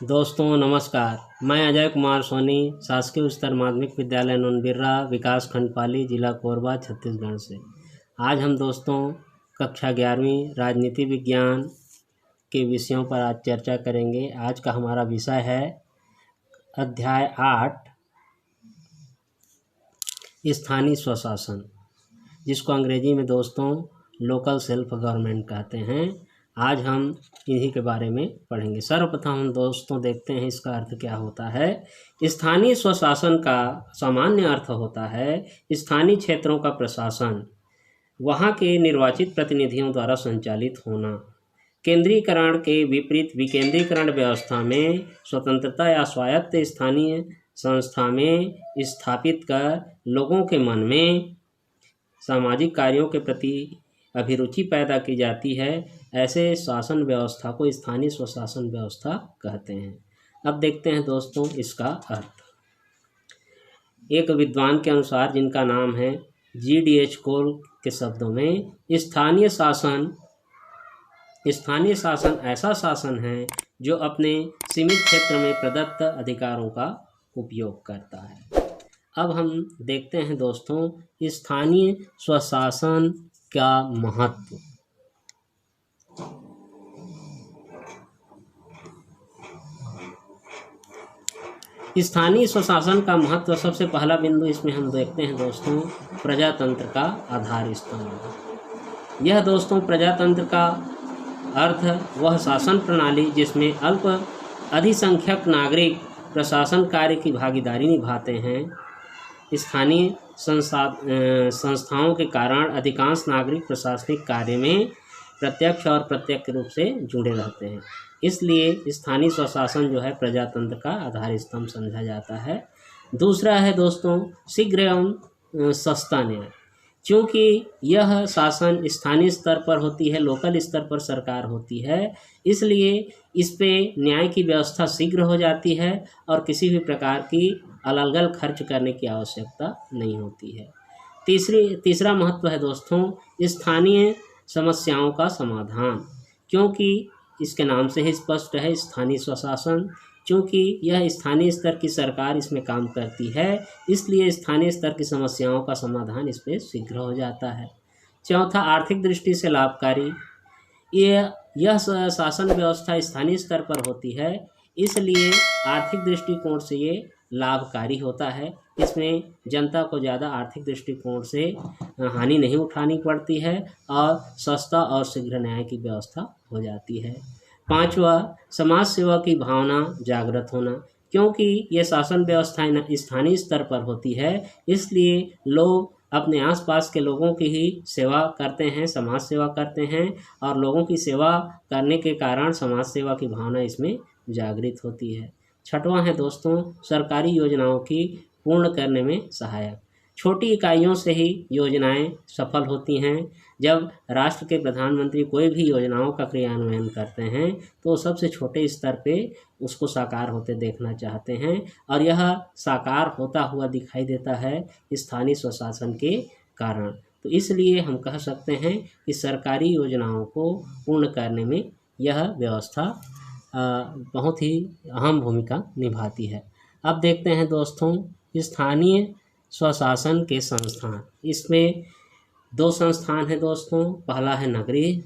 दोस्तों नमस्कार। मैं अजय कुमार सोनी शासकीय उच्चतर माध्यमिक विद्यालय नूनबिर्रा विकास खंड पाली जिला कोरबा छत्तीसगढ़ से। आज हम दोस्तों कक्षा 11वीं राजनीति विज्ञान के विषयों पर आज चर्चा करेंगे। आज का हमारा विषय है अध्याय 8 स्थानीय स्वशासन, जिसको अंग्रेजी में दोस्तों लोकल सेल्फ गवर्नमेंट कहते हैं। आज हम इन्हीं के बारे में पढ़ेंगे। सर्वप्रथम हम दोस्तों देखते हैं इसका अर्थ क्या होता है। स्थानीय स्वशासन का सामान्य अर्थ होता है स्थानीय क्षेत्रों का प्रशासन, वहाँ के निर्वाचित प्रतिनिधियों द्वारा संचालित होना। केंद्रीकरण के विपरीत विकेंद्रीकरण व्यवस्था में स्वतंत्रता या स्वायत्त स्थानीय संस्था में स्थापित कर लोगों के मन में सामाजिक कार्यों के प्रति अभिरुचि पैदा की जाती है। ऐसे शासन व्यवस्था को स्थानीय स्वशासन व्यवस्था कहते हैं। अब देखते हैं दोस्तों इसका अर्थ। एक विद्वान के अनुसार, जिनका नाम है GDH कोल के शब्दों में, स्थानीय शासन ऐसा शासन है जो अपने सीमित क्षेत्र में प्रदत्त अधिकारों का उपयोग करता है। अब हम देखते हैं दोस्तों स्थानीय स्वशासन का महत्व। स्थानीय स्वशासन का महत्व, सबसे पहला बिंदु इसमें हम देखते हैं दोस्तों प्रजातंत्र का आधार स्तंभ। यह दोस्तों प्रजातंत्र का अर्थ वह शासन प्रणाली जिसमें अल्प अधिसंख्यक नागरिक प्रशासन कार्य की भागीदारी निभाते हैं। स्थानीय संस्थाओं के कारण अधिकांश नागरिक प्रशासनिक कार्य में प्रत्यक्ष और प्रत्यक्ष रूप से जुड़े रहते हैं। इसलिए स्थानीय स्वशासन जो है प्रजातंत्र का आधार स्तंभ समझा जाता है। दूसरा है दोस्तों शीघ्र एवं सस्ता न्याय। क्योंकि यह शासन स्थानीय स्तर पर होती है, लोकल स्तर पर सरकार होती है, इसलिए इस पे न्याय की व्यवस्था शीघ्र हो जाती है और किसी भी प्रकार की अलग खर्च करने की आवश्यकता नहीं होती है। तीसरा महत्व है दोस्तों स्थानीय समस्याओं का समाधान। क्योंकि इसके नाम से ही स्पष्ट है स्थानीय स्वशासन, क्योंकि यह स्थानीय स्तर की सरकार इसमें काम करती है, इसलिए स्थानीय स्तर की समस्याओं का समाधान इस पर शीघ्र हो जाता है। चौथा, आर्थिक दृष्टि से लाभकारी। यह शासन व्यवस्था स्थानीय स्तर पर होती है, इसलिए आर्थिक दृष्टिकोण से ये लाभकारी होता है। इसमें जनता को ज़्यादा आर्थिक दृष्टिकोण से हानि नहीं उठानी पड़ती है और सस्ता और शीघ्र न्याय की व्यवस्था हो जाती है। पांचवा, समाज सेवा की भावना जागृत होना। क्योंकि ये शासन व्यवस्था स्थानीय स्तर पर होती है, इसलिए लोग अपने आसपास के लोगों की ही सेवा करते हैं, समाज सेवा करते हैं, और लोगों की सेवा करने के कारण समाज सेवा की भावना इसमें जागृत होती है। छठवां है दोस्तों सरकारी योजनाओं की पूर्ण करने में सहायक। छोटी इकाइयों से ही योजनाएं सफल होती हैं। जब राष्ट्र के प्रधानमंत्री कोई भी योजनाओं का क्रियान्वयन करते हैं तो सबसे छोटे स्तर पे उसको साकार होते देखना चाहते हैं, और यह साकार होता हुआ दिखाई देता है स्थानीय स्वशासन के कारण। तो इसलिए हम कह सकते हैं कि सरकारी योजनाओं को पूर्ण करने में यह व्यवस्था बहुत ही अहम भूमिका निभाती है। अब देखते हैं दोस्तों स्थानीय स्वशासन के संस्थान। इसमें 2 संस्थान हैं दोस्तों। पहला है नगरीय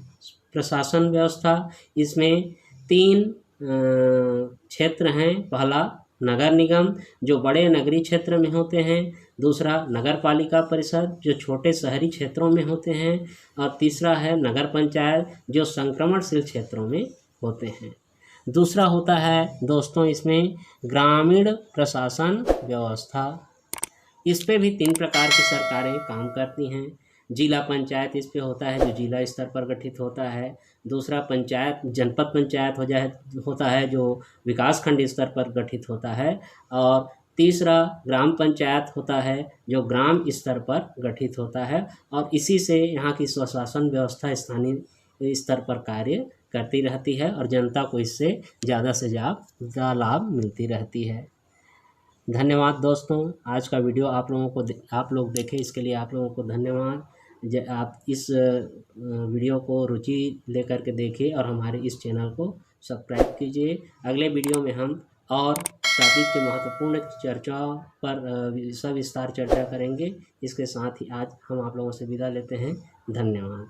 प्रशासन व्यवस्था। इसमें 3 क्षेत्र हैं। पहला नगर निगम, जो बड़े नगरीय क्षेत्र में होते हैं। दूसरा नगर पालिका परिषद, जो छोटे शहरी क्षेत्रों में होते हैं। और तीसरा है नगर पंचायत, जो संक्रमणशील क्षेत्रों में होते हैं। दूसरा होता है दोस्तों इसमें ग्रामीण प्रशासन व्यवस्था। इस पे भी 3 प्रकार की सरकारें काम करती हैं। जिला पंचायत इस पे होता है, जो जिला स्तर पर गठित होता है। दूसरा पंचायत जनपद पंचायत होता है, जो विकास खंड स्तर पर गठित होता है। और तीसरा ग्राम पंचायत होता है, जो ग्राम स्तर पर गठित होता है। और इसी से यहाँ की स्वशासन व्यवस्था स्थानीय स्तर पर कार्य करती रहती है और जनता को इससे ज़्यादा से ज़्यादा लाभ मिलती रहती है। धन्यवाद दोस्तों। आज का वीडियो आप लोग देखें, इसके लिए आप लोगों को धन्यवाद। आप इस वीडियो को रुचि लेकर के देखिए और हमारे इस चैनल को सब्सक्राइब कीजिए। अगले वीडियो में हम और टॉपिक के महत्वपूर्ण चर्चाओं पर सविस्तार चर्चा करेंगे। इसके साथ ही आज हम आप लोगों से विदा लेते हैं। धन्यवाद।